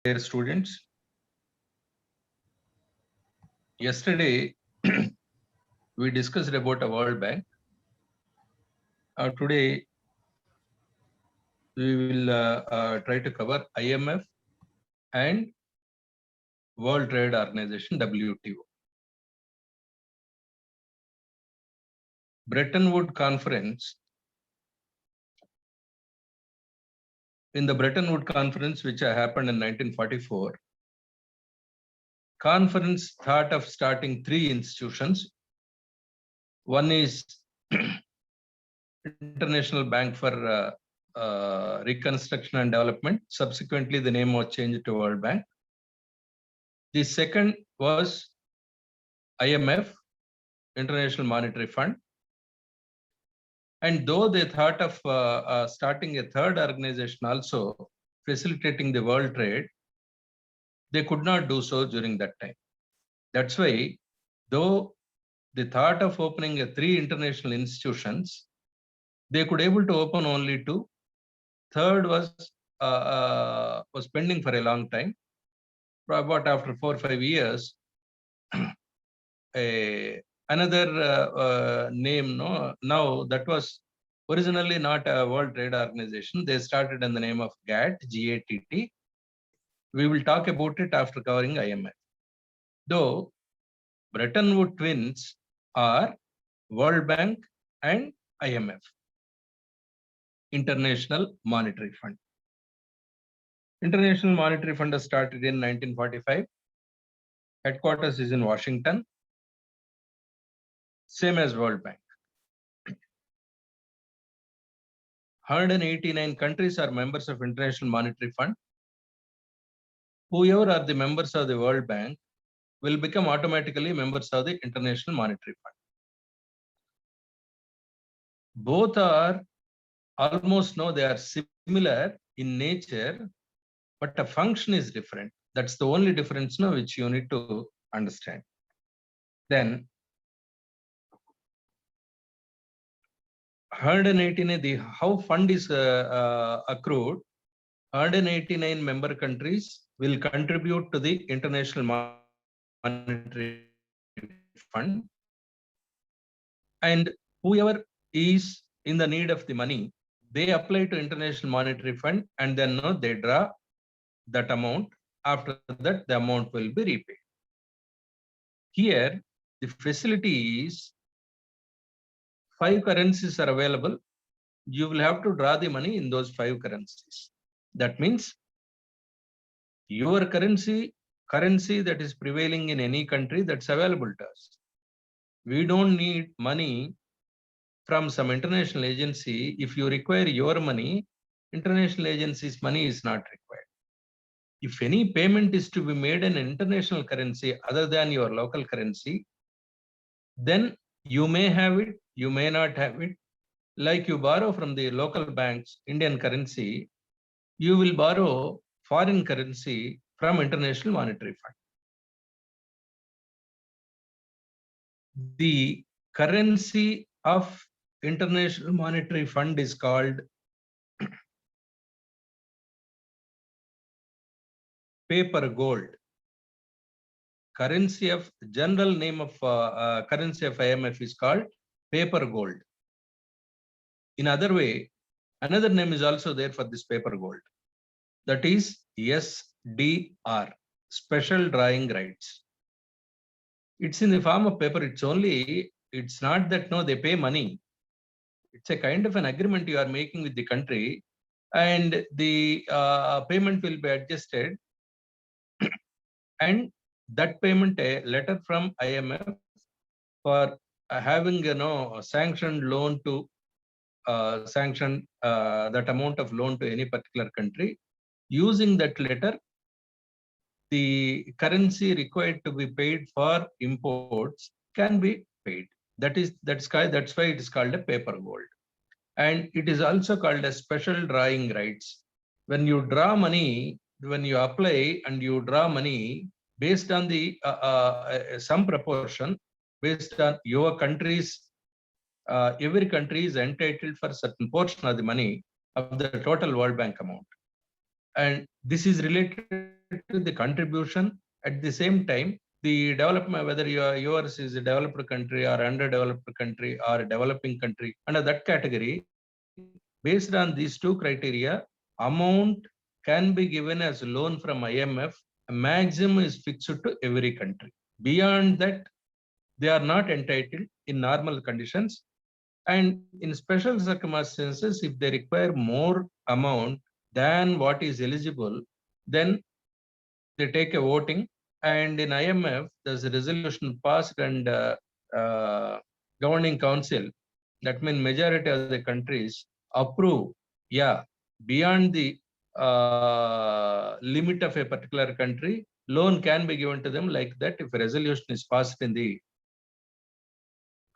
Dear students, yesterday we discussed about a World Bank. Today we will try to cover IMF and World Trade Organization (WTO). Bretton Woods Conference. In the Bretton Woods Conference, which happened in 1944, conference thought of starting three institutions. One is International Bank for Reconstruction and Development. Subsequently, the name was changed to World Bank. The second was IMF, International Monetary Fund. And though they thought of starting a third organization also facilitating the world trade, they could not do so during that time. That's why, though the thought of opening three international institutions, they could able to open only two. Third was pending for a long time. But after 4 or 5 years, another name, now that was originally not a World Trade Organization. They started in the name of GATT, G-A-T-T. We will talk about it after covering IMF. Though Bretton Woods twins are World Bank and IMF, International Monetary Fund. International Monetary Fund was started in 1945. Headquarters is in Washington. Same as World Bank. 189 countries are members of International Monetary Fund. Whoever are the members of the World Bank will become automatically members of the International Monetary Fund. Both are almost they are similar in nature, but the function is different. That's the only difference which you need to understand. Then 189, how fund is accrued. 189 member countries will contribute to the International Monetary Fund, and whoever is in the need of the money, they apply to International Monetary Fund, and then they draw that amount. After that, the amount will be repaid. Here, the facility is 5 currencies are available. You will have to draw the money in those 5 currencies. That means your currency that is prevailing in any country, that's available to us. We don't need money from some international agency. If you require your money, international agency's money is not required. If any payment is to be made in international currency other than your local currency, then you may have it, you may not have it. Like you borrow from the local banks Indian currency, you will borrow foreign currency from International Monetary Fund. The currency of International Monetary Fund is called paper gold. Currency of general name of currency of IMF is called paper gold. In other way, another name is also there for this paper gold. That is SDR, special drawing rights. It's in the form of paper. It's not that they pay money. It's a kind of an agreement you are making with the country, and the payment will be adjusted, and that payment, a letter from IMF for having a sanctioned loan to sanction that amount of loan to any particular country. Using that letter, the currency required to be paid for imports can be paid. That's why it is called a paper gold. And it is also called a special drawing rights. When you draw money, when you apply and you draw money based on the some proportion, based on your country's, every country is entitled for certain portion of the money of the total World Bank amount. And this is related to the contribution. At the same time, the development, whether yours is a developed country or underdeveloped country or a developing country, under that category, based on these two criteria, amount can be given as loan from IMF. A maximum is fixed to every country. Beyond that, they are not entitled in normal conditions. And in special circumstances, if they require more amount than what is eligible, then they take a voting. And in IMF, there's a resolution passed and governing council, that means majority of the countries approve, yeah, beyond the limit of a particular country, loan can be given to them like that if a resolution is passed in the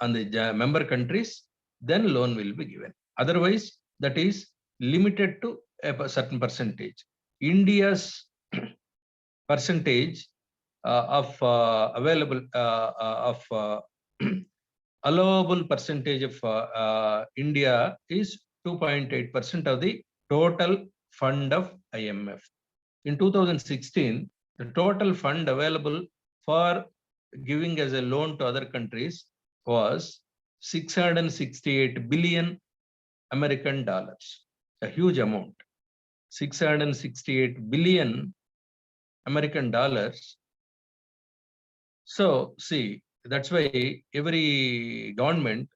on the member countries, then loan will be given. Otherwise, that is limited to a certain percentage. India's percentage of available of allowable percentage of India is 2.8% of the total fund of IMF. In 2016, the total fund available for giving as a loan to other countries was 668 billion American dollars, a huge amount. 668 billion American dollars. So see, that's why every government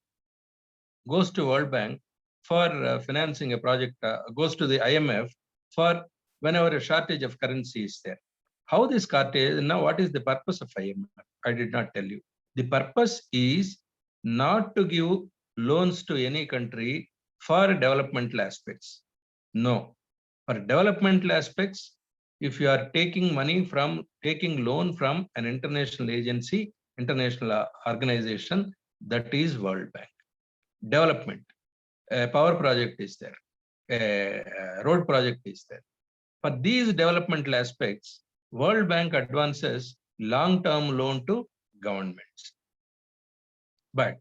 goes to World Bank for financing a project, goes to the IMF for whenever a shortage of currency is there. How this shortage, now what is the purpose of IMF? I did not tell you. The purpose is not to give loans to any country for developmental aspects. No. For developmental aspects, if you are taking loan from an international agency, international organization, that is World Bank. Development, a power project is there, a road project is there. For these developmental aspects, World Bank advances long-term loan to governments. But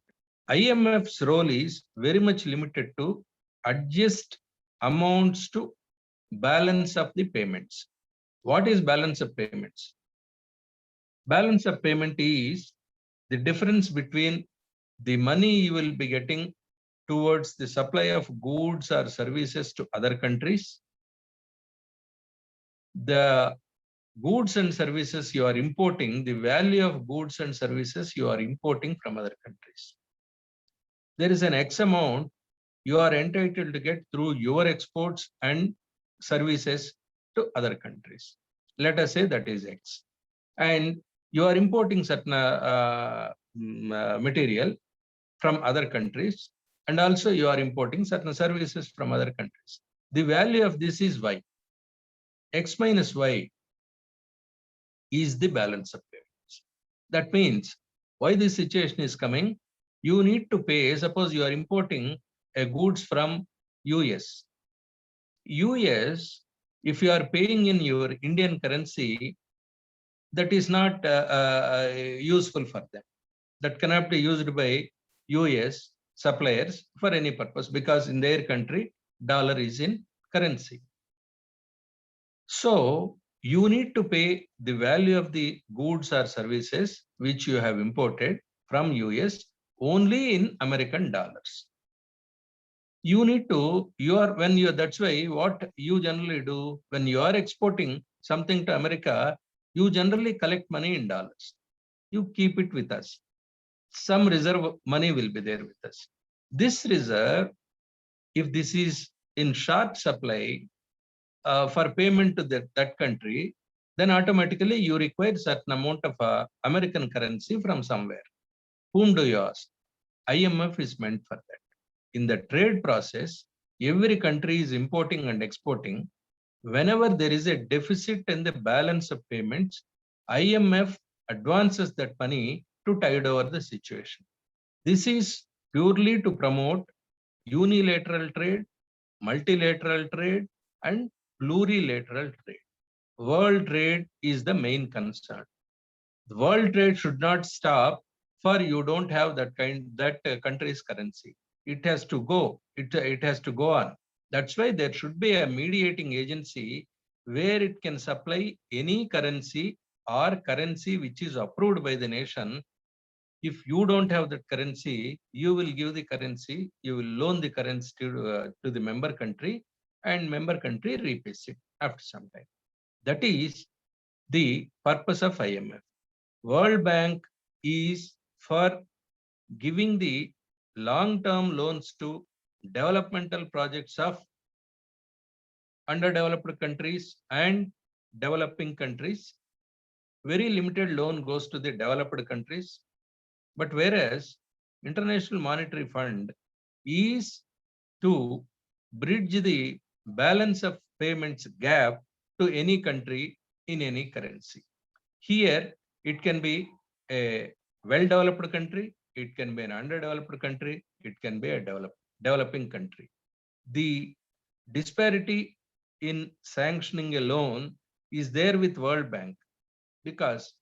IMF's role is very much limited to adjust amounts to balance of the payments. What is balance of payments? Balance of payment is the difference between the money you will be getting towards the supply of goods or services to other countries, the goods and services you are importing, the value of goods and services you are importing from other countries. There is an X amount you are entitled to get through your exports and services to other countries. Let us say that is X. And you are importing certain material from other countries, and also you are importing certain services from other countries. The value of this is Y. X minus Y is the balance of payments. That means why this situation is coming, you need to pay, suppose you are importing a goods from US. US, if you are paying in your Indian currency, that is not useful for them. That cannot be used by US suppliers for any purpose, because in their country, dollar is in currency. So you need to pay the value of the goods or services which you have imported from US only in American dollars. You need to, that's why what you generally do when you are exporting something to America, you generally collect money in dollars. You keep it with us. Some reserve money will be there with us. This reserve, if this is in short supply for payment to that country, then automatically you require certain amount of American currency from somewhere. Whom do you ask? IMF is meant for that. In the trade process, every country is importing and exporting. Whenever there is a deficit in the balance of payments, IMF advances that money to tide over the situation. This is purely to promote unilateral trade, multilateral trade, and plurilateral trade. World trade is the main concern. The world trade should not stop for you don't have that country's currency. It has to go. It has to go on. That's why there should be a mediating agency where it can supply any currency or currency which is approved by the nation. If you don't have that currency, you will give the currency, you will loan the currency to the member country, and member country repays it after some time. That is the purpose of IMF. World Bank is for giving the long-term loans to developmental projects of underdeveloped countries and developing countries. Very limited loan goes to the developed countries. But whereas International Monetary Fund is to bridge the balance of payments gap to any country in any currency. Here, it can be a well-developed country, it can be an underdeveloped country, it can be a developing country. The disparity in sanctioning a loan is there with World Bank because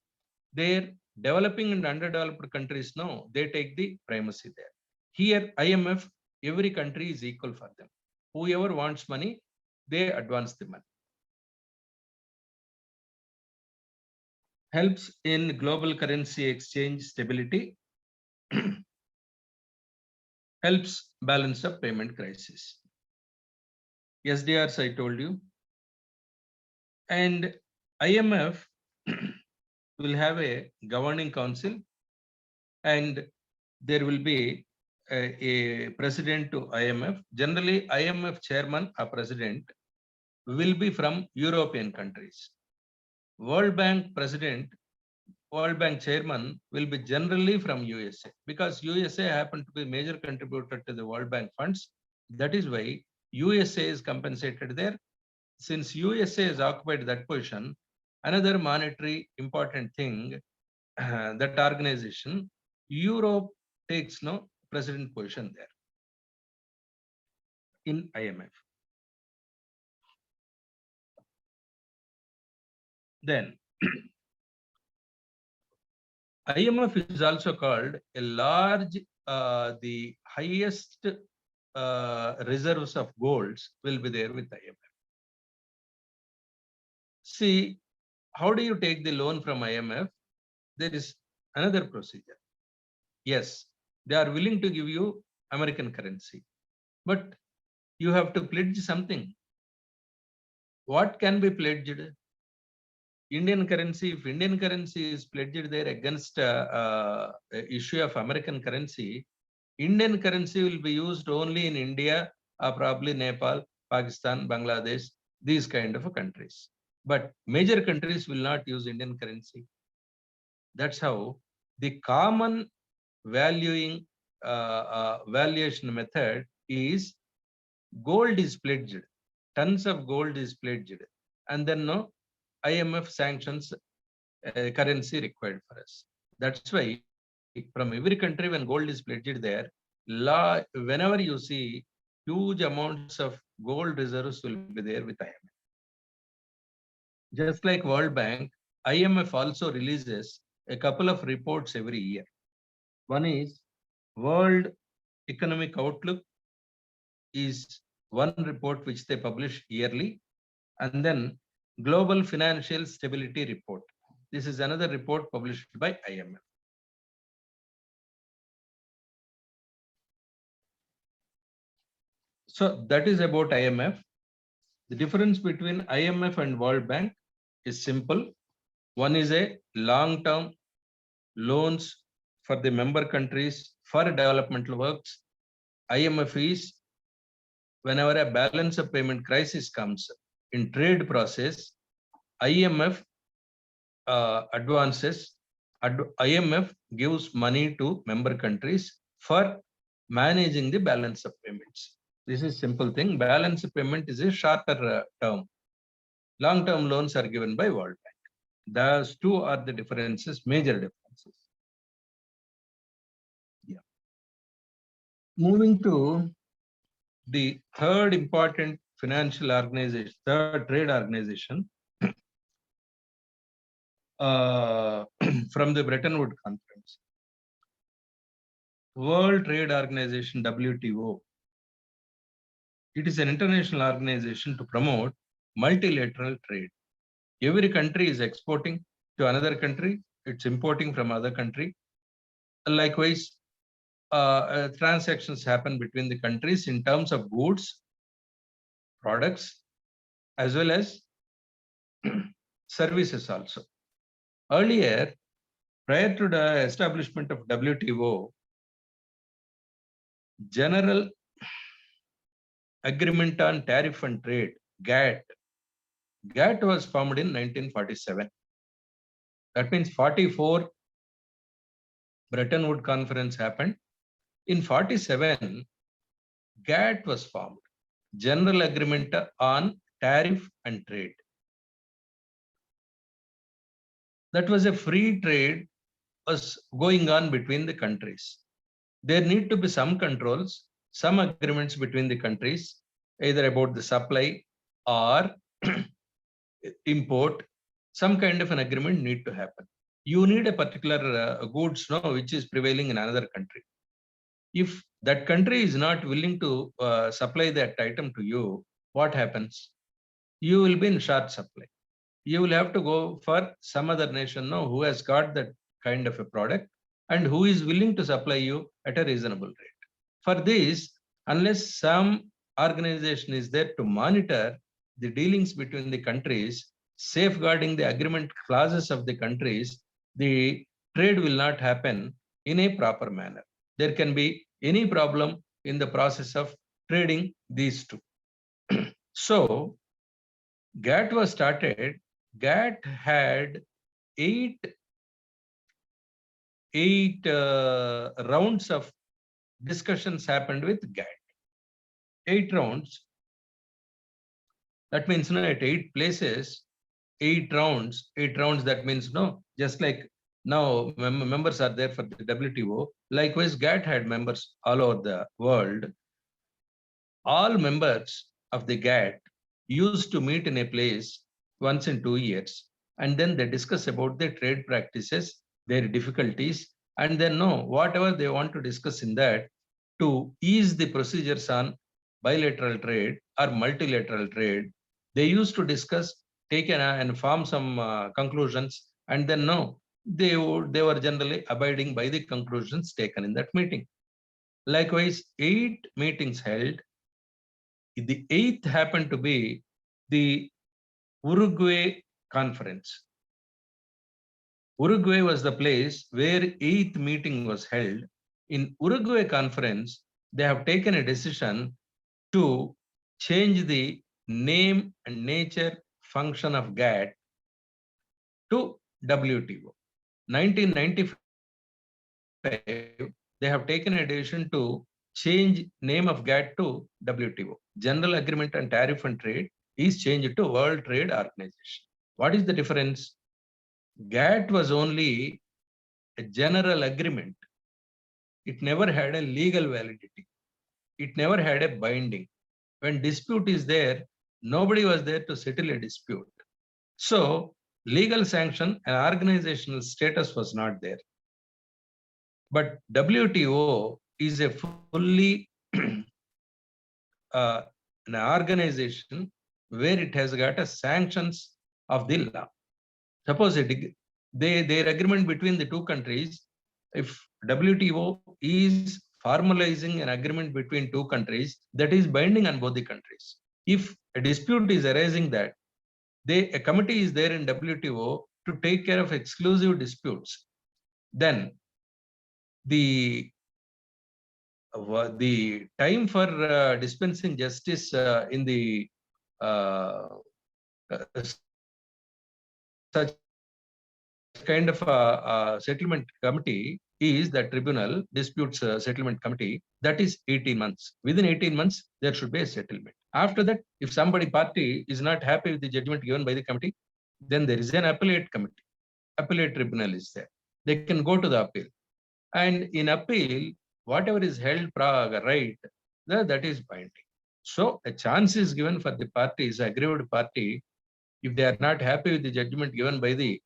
their developing and underdeveloped countries know they take the primacy there. Here, IMF, every country is equal for them. Whoever wants money, they advance the money. Helps in global currency exchange stability. Helps balance the payment crisis. SDRs, I told you. And IMF will have a governing council, and there will be a president to IMF. Generally, IMF chairman or president will be from European countries. World Bank president, World Bank chairman will be generally from USA because USA happen to be major contributor to the World Bank funds. That is why USA is compensated there. Since USA has occupied that position, another monetary important thing, that organization, Europe takes no president position there in IMF. Then IMF is also called a large, the highest reserves of golds will be there with IMF. See, how do you take the loan from IMF? There is another procedure. Yes, they are willing to give you American currency, but you have to pledge something. What can be pledged? Indian currency. If Indian currency is pledged there against issue of American currency, Indian currency will be used only in India or probably Nepal, Pakistan, Bangladesh, these kind of countries. But major countries will not use Indian currency. That's how the common valuation method is gold is pledged, tons of gold is pledged, and then no IMF sanctions currency required for us. That's why from every country when gold is pledged there, whenever you see huge amounts of gold reserves will be there with IMF. Just like World Bank, IMF also releases a couple of reports every year. One is World Economic Outlook is one report which they publish yearly, and then Global Financial Stability Report. This is another report published by IMF. So that is about IMF. The difference between IMF and World Bank is simple. One is a long-term loans for the member countries for developmental works. IMF is whenever a balance of payment crisis comes in trade process, IMF advances. IMF gives money to member countries for managing the balance of payments. This is simple thing. Balance of payment is a shorter term. Long-term loans are given by World Bank. Those two are the differences, major differences. Yeah. Moving to the third important financial organization, third trade organization, from the Bretton Woods Conference. World Trade Organization, WTO. It is an international organization to promote multilateral trade. Every country is exporting to another country, it's importing from other country. Likewise, transactions happen between the countries in terms of goods, products, as well as services also. Earlier, prior to the establishment of WTO, General Agreement on Tariff and Trade, GATT was formed in 1947. That means 44 Bretton Woods Conference happened. In 47, GATT was formed, General Agreement on Tariff and Trade. That was a free trade was going on between the countries. There need to be some controls, some agreements between the countries, either about the supply or import. Some kind of an agreement need to happen. You need a particular goods now which is prevailing in another country. If that country is not willing to supply that item to you, what happens? You will be in short supply. You will have to go for some other nation now who has got that kind of a product and who is willing to supply you at a reasonable rate. For this, unless some organization is there to monitor the dealings between the countries, safeguarding the agreement clauses of the countries, the trade will not happen in a proper manner. There can be any problem in the process of trading these two. So, GATT was started. GATT had eight rounds of discussions happened with GATT. 8 rounds. That means at 8 places, 8 rounds. 8 rounds. That means just like now members are there for the WTO. Likewise, GATT had members all over the world. All members of the GATT used to meet in a place once in 2 years, and then they discuss about their trade practices, their difficulties, and then whatever they want to discuss in that to ease the procedures on bilateral trade or multilateral trade. They used to discuss, take and form some conclusions, and then they were generally abiding by the conclusions taken in that meeting. Likewise, 8 meetings held. The 8th happened to be the Uruguay conference. Uruguay was the place where 8th meeting was held. In Uruguay conference, they have taken a decision to change the name and nature function of GATT to WTO. 1995, they have taken a decision to change name of GATT to WTO. General Agreement on Tariff and Trade is changed to World Trade Organization. What is the difference? GATT was only a general agreement. It never had a legal validity. It never had a binding. When dispute is there, nobody was there to settle a dispute. So, legal sanction and organizational status was not there. But WTO is a fully an organization where it has got a sanctions of the law. Suppose their agreement between the two countries, if WTO is formalizing an agreement between two countries, that is binding on both the countries. If a dispute is arising that, a committee is there in WTO to take care of exclusive disputes, then the time for dispensing justice in the such kind of a settlement committee is the Tribunal Disputes Settlement Committee. That is 18 months. Within 18 months, there should be a settlement. After that, if somebody party is not happy with the judgment given by the committee, then there is an appellate committee. Appellate tribunal is there. They can go to the appeal. And in appeal, whatever is held right, that is binding. So a chance is given for the parties, aggrieved party, if they are not happy with the judgment given by the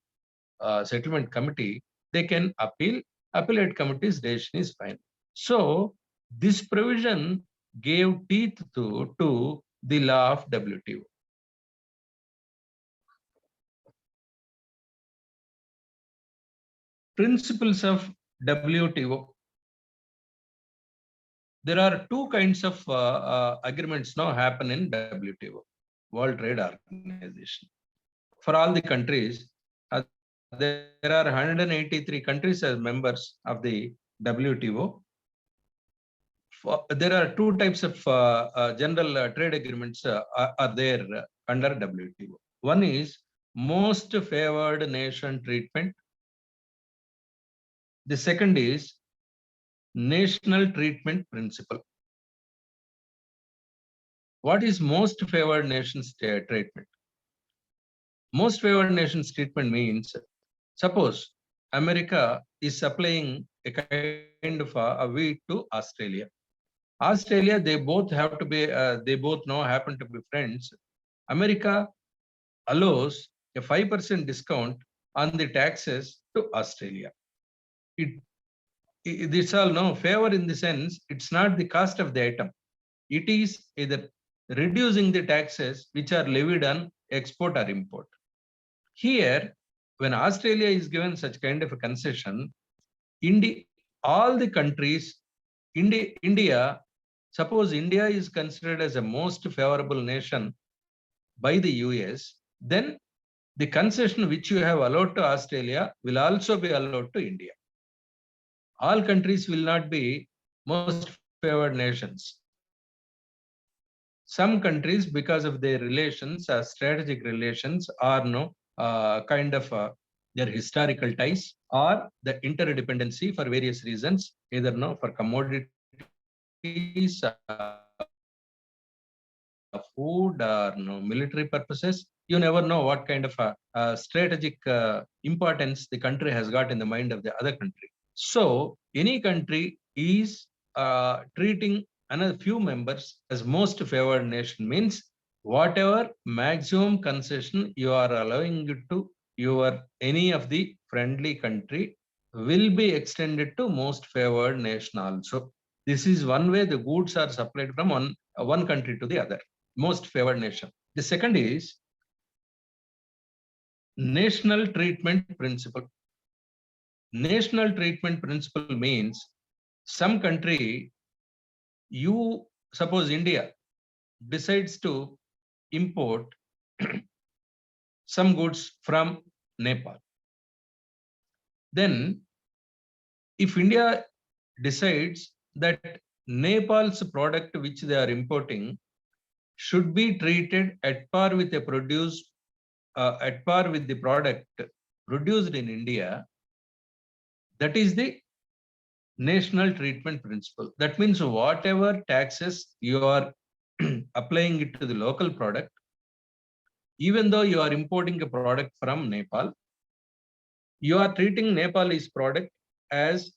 settlement committee, they can appeal. Appellate committee's decision is final. So this provision gave teeth to the law of WTO. Principles of WTO. There are two kinds of agreements now happen in WTO, World Trade Organization. For all the countries, there are 183 countries as members of the WTO. There are two types of general trade agreements are there under WTO. One is most favored nation treatment. The second is national treatment principle. What is most favored nations treatment? Most favored nations treatment means, suppose America is supplying a kind of a wheat to Australia. Australia, they both have to be, they both now happen to be friends. America allows a 5% discount on the taxes to Australia. This all no favor in the sense, it's not the cost of the item. It is either reducing the taxes which are levied on export or import. Here, when Australia is given such kind of a concession, all the countries, India, suppose India is considered as a most favorable nation by the US, then the concession which you have allowed to Australia will also be allowed to India. All countries will not be most favored nations. Some countries, because of their relations, strategic relations, or kind of their historical ties or the interdependency for various reasons, either for commodities, food, or military purposes. You never know what kind of strategic importance the country has got in the mind of the other country. So any country is treating another few members as most favored nation, means whatever maximum concession you are allowing it to any of the friendly country will be extended to most favored nation also. This is one way the goods are supplied from one country to the other, most favored nation. The second is national treatment principle. National treatment principle means some country, you suppose India decides to import some goods from Nepal. Then if India decides that Nepal's product which they are importing should be treated at par with the product produced in India, that is the national treatment principle. That means whatever taxes you are applying it to the local product, even though you are importing a product from Nepal, you are treating Nepalese product as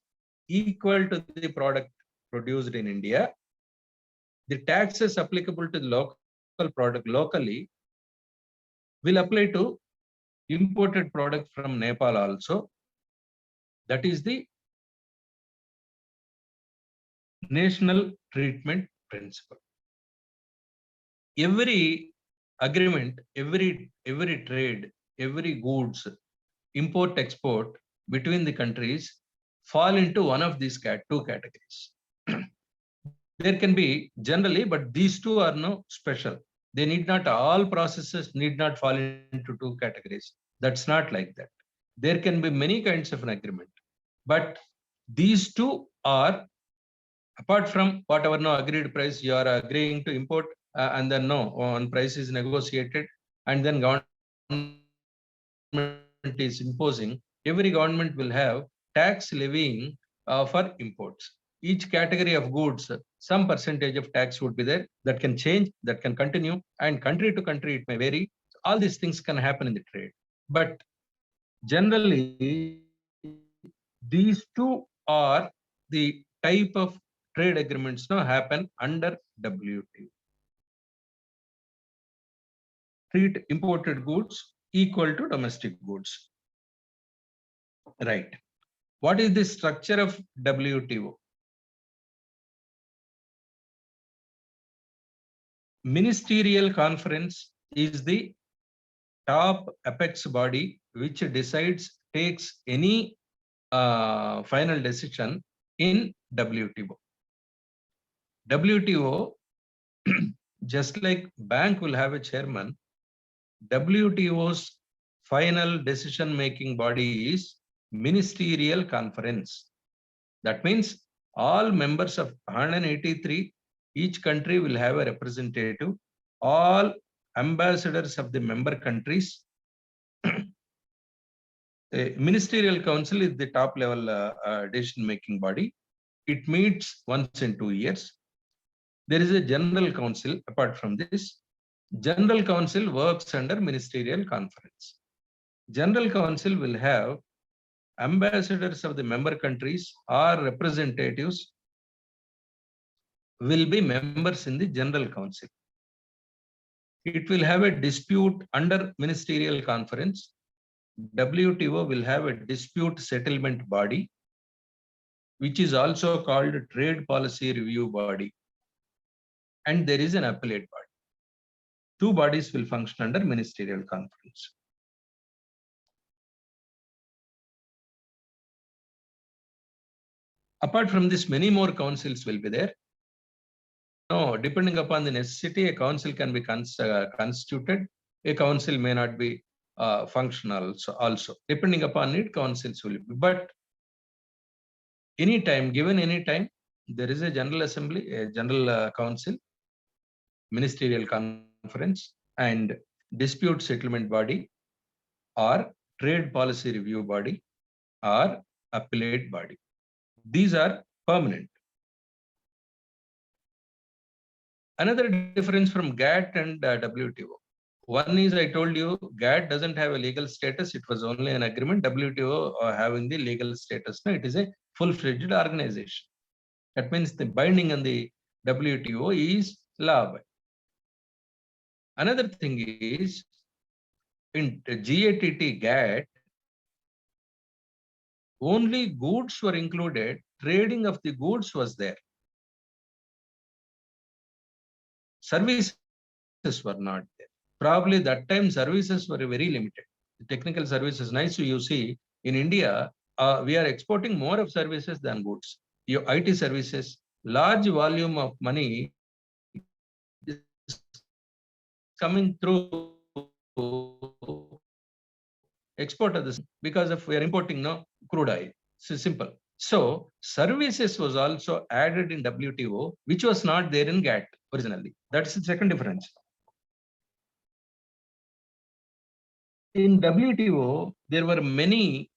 equal to the product produced in India. The taxes applicable to the local product locally will apply to imported product from Nepal also. That is the national treatment principle. Every agreement, every trade, every goods, import, export between the countries fall into one of these two categories. There can be generally, but these two are no special. They need not, all processes need not fall into two categories. That's not like that. There can be many kinds of an agreement, but these two are, apart from whatever agreed price you are agreeing to import, and then one price is negotiated, and then government is imposing, every government will have tax levying for imports. Each category of goods, some percentage of tax would be there. That can change, that can continue, and country to country it may vary. All these things can happen in the trade. But generally, these two are the type of trade agreements now happen under WTO. Treat imported goods equal to domestic goods. Right. What is the structure of WTO? Ministerial conference is the top apex body which takes any final decision in WTO. WTO, just like bank will have a chairman, WTO's final decision-making body is Ministerial Conference. That means all members of 183, each country will have a representative. All ambassadors of the member countries. Ministerial Council is the top level decision-making body. It meets once in 2 years. There is a General Council apart from this. General Council works under Ministerial Conference. General Council will have ambassadors of the member countries or representatives will be members in the General Council. It will have a dispute under Ministerial Conference. WTO will have a dispute settlement body, which is also called Trade Policy Review Body. And there is an appellate body. Two bodies will function under Ministerial Conference. Apart from this, many more councils will be there. No, depending upon the necessity, a council can be constituted. A council may not be functional also. Depending upon it, councils will be. But given any time, there is a General Assembly, a General Council, Ministerial Conference, and dispute settlement body, or trade policy review body, or appellate body. These are permanent. Another difference from GATT and WTO. One is, I told you, GATT doesn't have a legal status. It was only an agreement. WTO having the legal status. Now it is a full-fledged organization. That means the binding on the WTO is law. Another thing is, in GATT GATT, only goods were included. Trading of the goods was there. Services were not there. Probably that time services were very limited. The technical services, nice you see, in India, we are exporting more of services than goods. Your IT services, large volume of money is coming through export of this because of we are importing crude oil. So simple. So services was also added in WTO, which was not there in GATT originally. That's the second difference. In WTO, there were many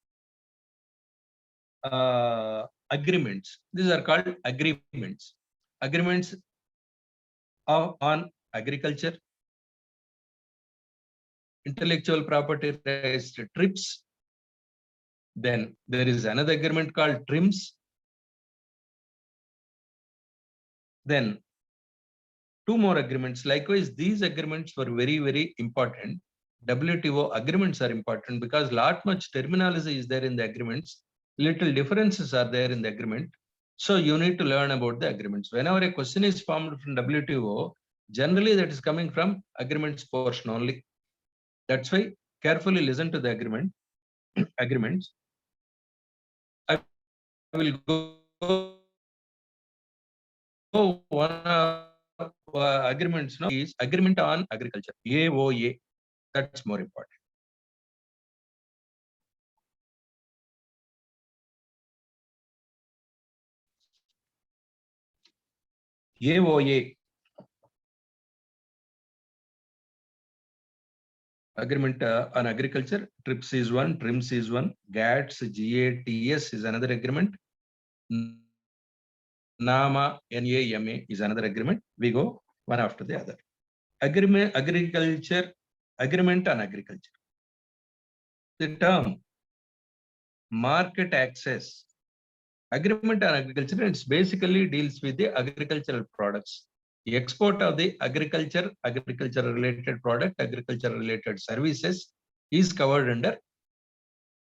agreements. These are called agreements. Agreements on agriculture, intellectual property rights, TRIPS. Then there is another agreement called TRIMS. Then two more agreements. Likewise, these agreements were very, very important. WTO agreements are important because much terminology is there in the agreements. Little differences are there in the agreement. So you need to learn about the agreements. Whenever a question is formed from WTO, generally that is coming from agreements portion only. That's why carefully listen to the agreements. I will go one agreements is agreement on agriculture, AOA. That's more important. AOA. Agreement on agriculture, TRIPS is one, TRIMS is one, GATS, GATS is another agreement. NAMA, NAMA is another agreement. We go one after the other. Agreement on agriculture. The term market access. Agreement on agriculture, it basically deals with the agricultural products. The export of the agriculture related product, agriculture related services is covered under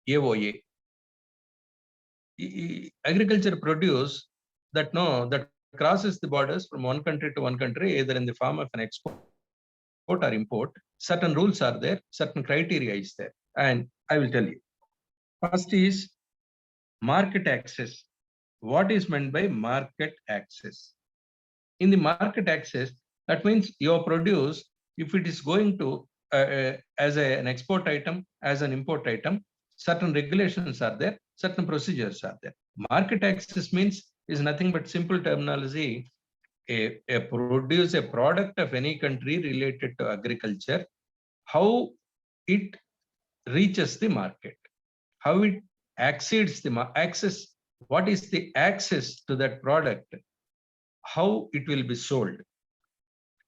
AOA. Agriculture produce that crosses the borders from one country to one country, either in the form of an export or import. Certain rules are there, certain criteria is there, and I will tell you. First is Market access. What is meant by market access? In the market access, that means your produce, if it is going to as an export item, as an import item, certain regulations are there, certain procedures are there. Market access means is nothing but simple terminology. A product of any country related to agriculture, how it reaches the market, how it exceeds the access, what is the access to that product, how it will be sold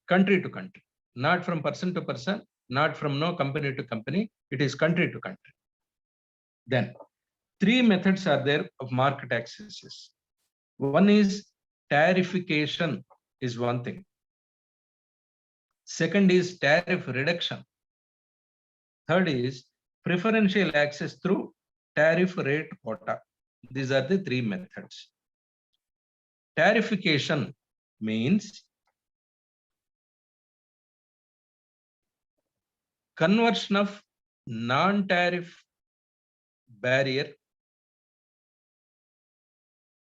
country to country, not from person to person, not from no company to company, it is country to country. Then three methods are there of market accesses. One is tarification is one thing. Second is tariff reduction. Third is preferential access through tariff rate quota. These are the three methods. Tarification means conversion of non-tariff barrier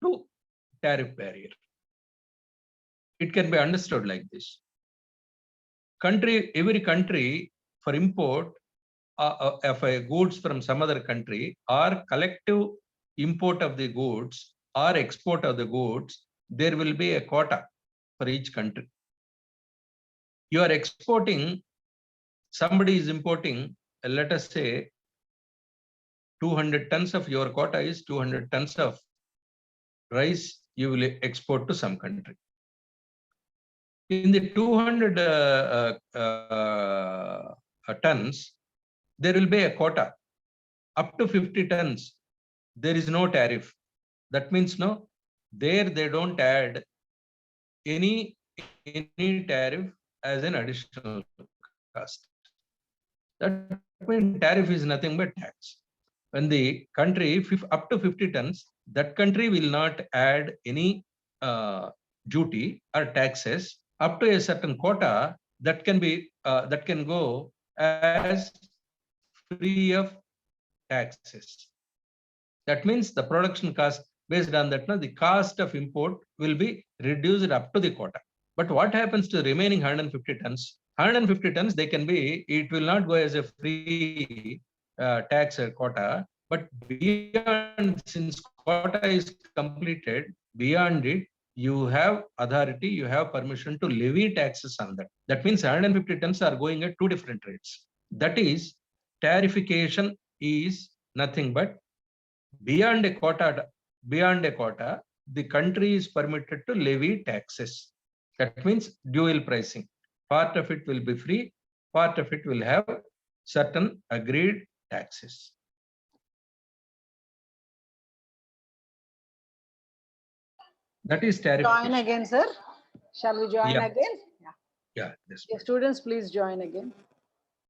to tariff barrier. It can be understood like this. Every country for import of goods from some other country or collective import of the goods or export of the goods, there will be a quota for each country. You are exporting, somebody is importing, let us say 200 tons of your quota is 200 tons of rice you will export to some country. In the 200 tons, there will be a quota. Up to 50 tons, there is no tariff. That means no, there they don't add any tariff as an additional cost. That means tariff is nothing but tax. When the country up to 50 tons, that country will not add any duty or taxes. Up to a certain quota, that can be that can go as free of taxes. That means the production cost based on that, the cost of import will be reduced up to the quota. But what happens to the remaining 150 tons? 150 tons, they can be, it will not go as a free tax quota, but beyond, since quota is completed, beyond it, you have authority, you have permission to levy taxes on that. That means 150 tons are going at two different rates. That is, tarification is nothing but beyond a quota, the country is permitted to levy taxes. That means dual pricing. Part of it will be free, part of it will have certain agreed taxes. That is tarification. Join again, sir. Shall we join Yeah. again? Yeah. Yes. Students, please join again.